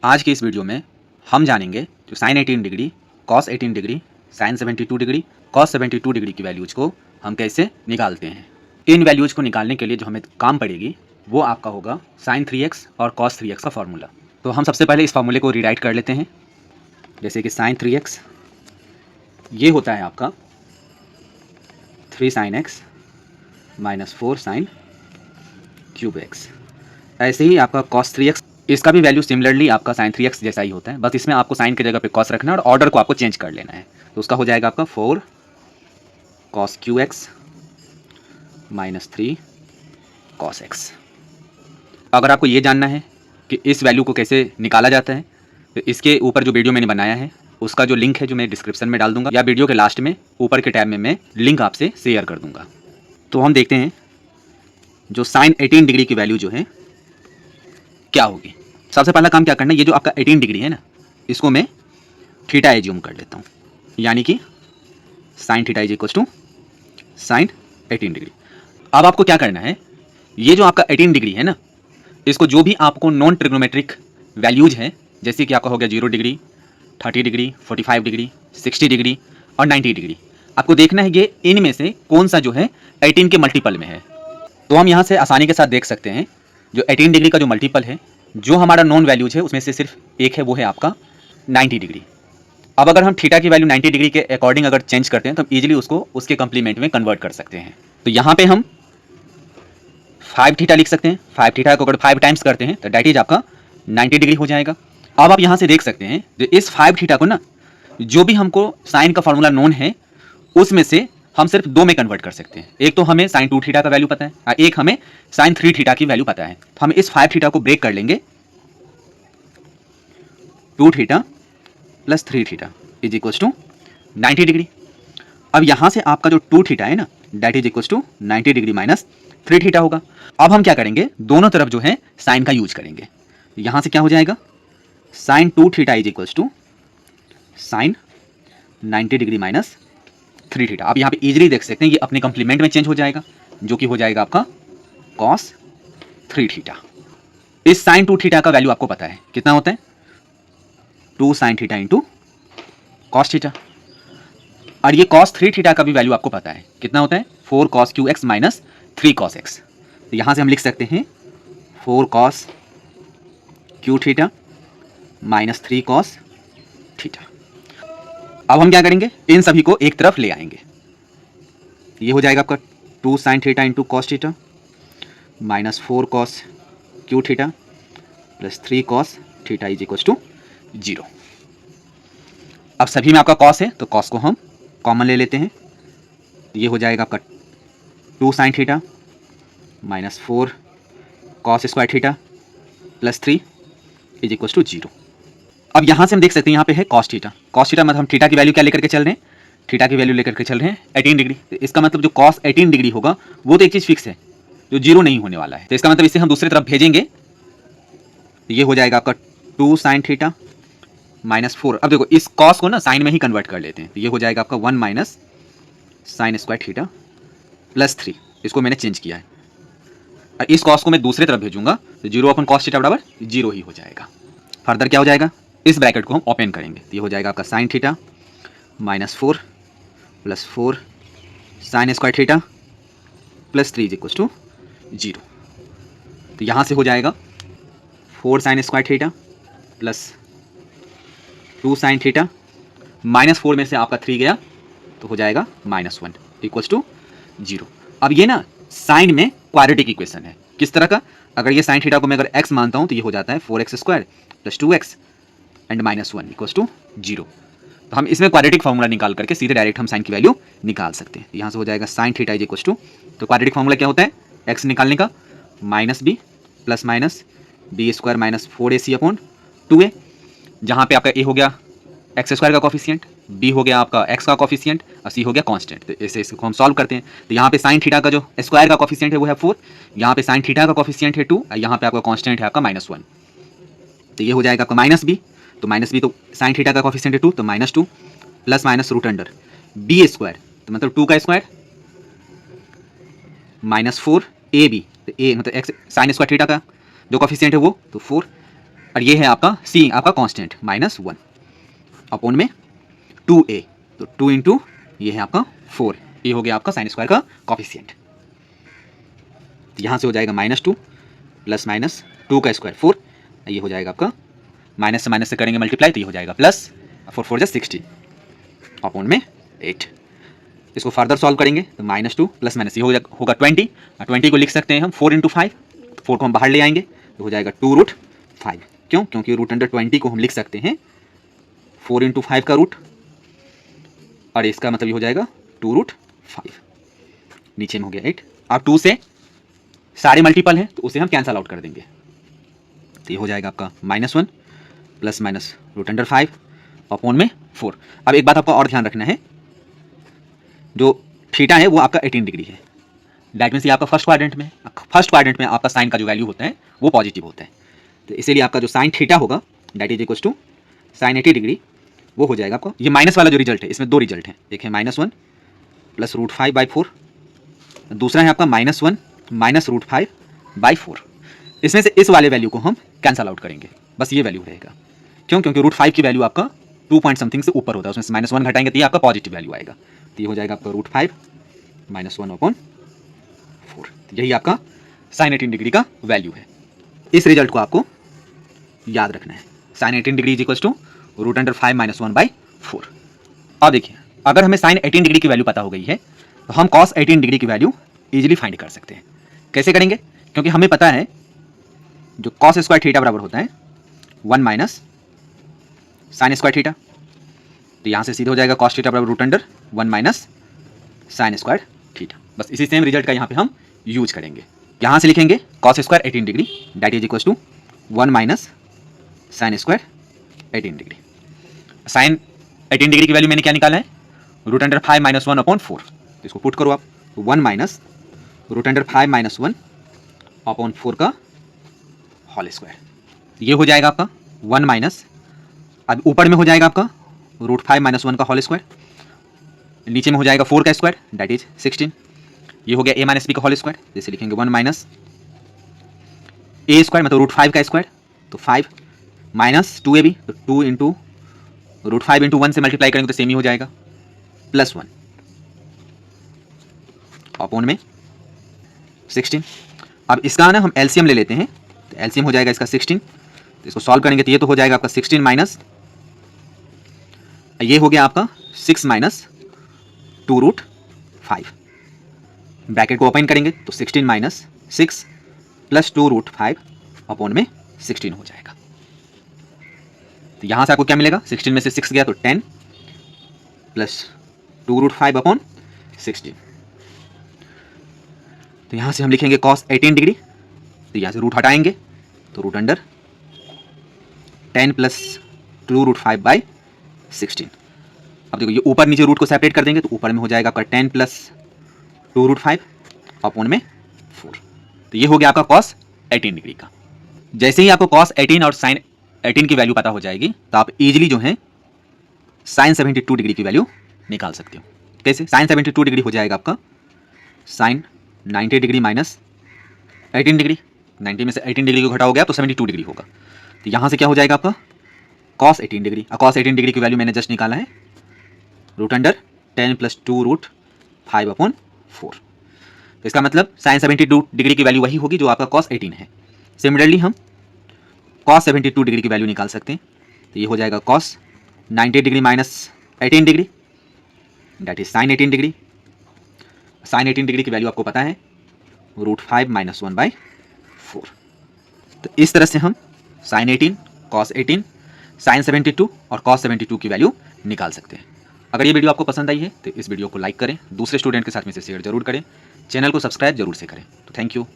आज के इस वीडियो में हम जानेंगे जो sine 18 degree, cos 18 degree, sine 72 degree, cos 72 degree की वैल्यूज़ को हम कैसे निकालते हैं। इन वैल्यूज़ को निकालने के लिए जो हमें काम पड़ेगी वो आपका होगा साइन 3x और कॉस 3x का फार्मूला। तो हम सबसे पहले इस फार्मूले को रीराइट कर लेते हैं। जैसे कि साइन 3x ये होता है आपका 3 sin x minus 4 sin cube x। ऐसे ही आपका cos 3x, इसका भी वैल्यू सिमिलरली आपका sin 3x जैसा ही होता है, बस इसमें आपको साइन की जगह पे cos रखना है और ऑर्डर को आपको चेंज कर लेना है। तो उसका हो जाएगा आपका 4 cos QX minus 3 cos x। अगर आपको ये जानना है कि इस वैल्यू को कैसे निकाला जाता है तो इसके ऊपर जो वीडियो मैंने बनाया है उसका जो लिंक है जो मैं डिस्क्रिप्शन में डाल दूंगा या वीडियो के लास्ट में ऊपर के टैब में मैं लिंक आपसे शेयर कर दूंगा। तो हम देखते हैं जो साइन 18 डिग्री की वैल्यू जो है क्या होगी। सबसे पहला काम क्या करना है, ये जो आपका 18 डिग्री है ना, इसको मैं थीटा एज्यूम कर लेता हूँ, यानी कि sine theta is equal to sine 18 degree. अब आपको क्या करना है, ये जो आपका 18 डिग्री है ना, इसको जो भी आपको नॉन ट्रिग्नोमेट्रिक वैल्यूज है, जैसे कि आपका हो गया 0 डिग्री, 30 डिग्री, 45 डिग्री, 60 डिग्री और 90 डिग्री, आपको देखना है ये इनमें से कौन सा जो है 18 के मल्टीपल में है। तो हम यहाँ से आसानी के साथ देख सकते हैं जो 18 डिग्री का जो मल्टीपल है, जो हमारा नॉन वैल्यूज है उसमें से सिर्फ एक है, वो है आपका 90 डिग्री। अब अगर हम थीटा की वैल्यू 90 डिग्री के अकॉर्डिंग अगर चेंज करते हैं तो हम इजीली उसको उसके कंप्लीमेंट में कन्वर्ट कर सकते हैं। तो यहाँ पे हम 5 थीटा लिख सकते हैं। 5 थीटा को अगर 5 टाइम्स करते हैं तो डैट इज आपका 90 डिग्री हो जाएगा। अब आप यहाँ से देख सकते हैं जो इस 5 थीटा को ना, जो भी हमको साइन का फॉर्मूला नोन है उसमें से हम सिर्फ दो में कन्वर्ट कर सकते हैं। एक तो हमें साइन 2 थीटा का वैल्यू पता है और एक हमें साइन 3 थीटा की वैल्यू पता है। तो हम इस 5 थीटा को ब्रेक कर लेंगे, 2 theta plus 3 theta is equal to 90 degree. अब यहाँ से आपका जो 2 थीटा है ना, that is equal to 90 degree minus 3 theta होगा। अब हम क्या करेंगे, दोनों तरफ जो है साइन का यूज करेंगे। यहाँ से क्या हो जाएगा, sine 2 theta is equal to sine 90 degree minus 3 theta. आप यहाँ पे इजीली देख सकते हैं ये अपने कंप्लीमेंट में चेंज हो जाएगा, जो कि हो जाएगा आपका cos 3 थीटा। इस साइन 2 थीटा का वैल्यू आपको पता है कितना होता है, 2 sine theta into cos theta. और ये cos 3 थीटा का भी वैल्यू आपको पता है कितना होता है, 4 cos QX minus 3 cos x। तो यहाँ से हम लिख सकते हैं 4 cos Q theta minus 3 cos theta. अब हम क्या करेंगे, इन सभी को एक तरफ ले आएंगे। ये हो जाएगा आपका 2 sine theta into cos theta minus 4 cos Q theta plus 3 cos theta is equal to 0। अब सभी में आपका cos है तो cos को हम कॉमन ले लेते हैं। ये हो जाएगा आपका 2 sine theta minus 4 cos square theta plus 3 is equal to 0। अब यहाँ से हम देख सकते हैं यहाँ पे है cos थीटा। cos थीटा मतलब हम थीटा की वैल्यू क्या लेकर के चल रहे हैं, थीटा की वैल्यू लेकर के चल रहे हैं 18 डिग्री। तो इसका मतलब जो cos 18 डिग्री होगा वो तो एक चीज़ फिक्स है, जो 0 नहीं होने वाला है। तो इसका मतलब इसे हम दूसरी तरफ भेजेंगे, तो ये हो जाएगा आपका 2 साइन थीटा माइनस 4। अब देखो इस cos को ना साइन में ही कन्वर्ट कर लेते हैं, तो ये हो जाएगा आपका 1 minus sine square theta plus 3। इसको मैंने चेंज किया है और इस cos को मैं दूसरी तरफ भेजूंगा तो 0 अपन cos थीटा बराबर 0 ही हो जाएगा। फर्दर क्या हो जाएगा, इस ब्रैकेट को हम ओपन करेंगे तो ये हो जाएगा आपका sine theta minus 4 plus 4 sine square theta plus 3 is equal to 0। तो यहाँ से हो जाएगा 4 sine square theta plus 2 sine theta minus 4 में से आपका 3 गया तो हो जाएगा माइनस 1 इक्वल टू 0। अब ये ना साइन में क्वाड्रेटिक इक्वेशन है। किस तरह का, अगर ये साइन थीटा को मैं अगर x मानता हूँ तो ये हो जाता है 4x square plus 2x and minus 1 equal to 0। तो हम इसमें क्वाड्रेटिक फार्मूला निकाल करके सीधे डायरेक्ट हम साइन की वैल्यू निकाल सकते हैं। यहाँ से हो जाएगा sine theta is equal to, तो क्वाड्रेटिक फार्मूला क्या होता है, x निकालने का minus b plus minus b square minus 4ac upon 2a, जहाँ पे आपका a हो गया एक्स स्क्वायर का कॉफिशिएंट, बी हो गया आपका एक्स का कॉफिशिएंट और सी हो गया कांस्टेंट। तो ऐसे इसको हम सॉल्व करते हैं तो यहाँ पे साइन थीटा का जो स्क्वायर का कॉफिशिएंट है वो है 4, यहाँ पे साइन थीटा का कॉफिशिएंट है 2 और यहाँ पे आपका कांस्टेंट है आपका माइनस 1। तो ये हो जाएगा आपका माइनस बी, तो माइनस बी तो साइन थीटा का कॉफिशिएंट है 2 तो minus 2 plus minus root under b square, तो मतलब 2 का स्क्वायर माइनस 4 ए बी, तो ए मतलब एक्स साइन स्क्वायर थीटा का जो कॉफिशिएंट है वो तो 4 और ये है आपका सी आपका कांस्टेंट -1 अपॉन में 2a, तो 2 इंटू ये है आपका 4, ये हो गया आपका साइन स्क्वायर का कॉफिशिएंट। तो यहाँ से हो जाएगा -2 प्लस माइनस 2 का स्क्वायर 4, ये हो जाएगा आपका माइनस से करेंगे मल्टीप्लाई, तो ये हो जाएगा प्लस 4 4 16 अपॉन में 8। इसको फर्दर सॉल्व करेंगे तो -2 प्लस माइनस ये होगा 20, और 20 को लिख सकते हैं हम 4 इंटू 5, 4 को हम बाहर ले आएंगे तो हो जाएगा 2√5। क्यों? क्योंकि √20 को हम लिख सकते हैं 4 इंटू 5 का रूट, और इसका मतलब ये हो जाएगा 2√5। नीचे में हो गया 8, और 2 से सारे मल्टीपल हैं तो उसे हम कैंसल आउट कर देंगे, तो ये हो जाएगा आपका -1 प्लस माइनस √5 अपॉन में 4। अब एक बात आपको और ध्यान रखना है, जो थीटा है वो आपका 18 डिग्री है, दैट मीन्स ये आपका फर्स्ट क्वाड्रेंट में आपका साइन का जो वैल्यू होता है वो पॉजिटिव होता है, तो इसीलिए आपका जो साइन थीटा होगा that is equal to sine 80 degree, वो हो जाएगा आपको, ये माइनस वाला जो रिजल्ट है इसमें दो रिजल्ट हैं, एक है -1 प्लस √5/4, दूसरा है आपका -1 माइनस √5/4। इसमें से इस वाले वैल्यू को हम कैंसल आउट करेंगे, बस ये वैल्यू रहेगा। क्यों? क्योंकि √5 की वैल्यू आपका 2 पॉइंट समथिंग से ऊपर होता है, उसमें से -1 घटाएंगे तो ये आपका पॉजिटिव वैल्यू आएगा, तो ये हो जाएगा आपका √5 -1/4। यही आपका साइन 18 डिग्री का वैल्यू है। इस रिजल्ट को आपको याद रखना है, sine 18 degree is equal to √5 -1/4। अब देखिए, अगर हमें साइन 18 डिग्री की वैल्यू पता हो गई है तो हम कॉस 18 डिग्री की वैल्यू इजीली फाइंड कर सकते हैं। कैसे करेंगे? क्योंकि हमें पता है जो कॉस स्क्वायर थीटा बराबर होता है 1 माइनस साइन स्क्वायर थीटा, तो यहाँ से सीधे हो जाएगा कॉस थीटा बराबर √1 माइनस साइन स्क्वायर थीटा। बस इसी सेम रिजल्ट का यहाँ पे हम यूज करेंगे। यहाँ से लिखेंगे cos square 18 degree that is equal to 1 minus sine square 18 degree. Sine 18 degree की वैल्यू मैंने क्या निकाला है? √5 -1/4, तो इसको पुट करो आप, 1 माइनस √5 -1/4 का होल स्क्वायर, ये हो जाएगा आपका 1 माइनस, अब ऊपर में हो जाएगा आपका √5 -1 का होल स्क्वायर, नीचे में हो जाएगा 4 का स्क्वायर दैट इज 16, ये हो गया a - b का होल स्क्वायर, जैसे लिखेंगे 1 माइनस a स्क्वायर मतलब √5 का स्क्वायर, तो 5 माइनस 2ab, तो 2 इंटू √5 इंटू 1 से मल्टीप्लाई करेंगे तो सेम ही हो जाएगा, प्लस 1 अपॉन में 16। अब इसका ना हम एलसीएम ले लेते हैं, तो एलसीएम हो जाएगा इसका 16, तो इसको सॉल्व करेंगे तो ये तो हो जाएगा आपका 16 माइनस, ये हो गया आपका 6 माइनस 2√5, ब्रैकेट को ओपन करेंगे तो 16 माइनस 6 प्लस 2√5 अपॉन में 16 हो जाएगा। तो यहाँ से आपको क्या मिलेगा? 16 में से 6 गया तो 10 प्लस 2√5 अपॉन 16, तो यहाँ से हम लिखेंगे कॉस 18 डिग्री, तो यहाँ से रूट हटाएंगे तो √10 प्लस 2√5/16। अब देखो ये ऊपर नीचे रूट को सेपरेट कर देंगे तो ऊपर में हो जाएगा आपका 10 प्लस 2√5 अपॉन में 4, तो ये हो गया आपका कॉस 18 डिग्री का। जैसे ही आपको कॉस 18 और साइन 18 की वैल्यू पता हो जाएगी तो आप इजीली जो है साइन 72 डिग्री की वैल्यू निकाल सकते हो। कैसे? साइन 72 डिग्री हो जाएगा आपका साइन 90 डिग्री माइनस 18 डिग्री, 90 में से 18 डिग्री को घटा हो गया तो 72 डिग्री होगा, तो यहाँ से क्या हो जाएगा आपका कॉस 18 डिग्री। कॉस 18 डिग्री की वैल्यू मैंने जस्ट निकाला है √10 प्लस 2√5 अपॉन 4, तो इसका मतलब साइन 72 डिग्री की वैल्यू वही होगी जो आपका कॉस 18 है। सिमिलरली हम कॉस 72 डिग्री की वैल्यू निकाल सकते हैं, तो ये हो जाएगा cos 90 degree minus 18 degree that is sine 18 degree. Sine 18 degree की वैल्यू आपको पता है √5 - 1/4, तो इस तरह से हम साइन 18, कॉस 18, साइन 72 और कॉस 72 की वैल्यू निकाल सकते हैं। अगर ये वीडियो आपको पसंद आई है तो इस वीडियो को लाइक करें, दूसरे स्टूडेंट के साथ में से शेयर जरूर करें, चैनल को सब्सक्राइब जरूर से करें। तो थैंक यू।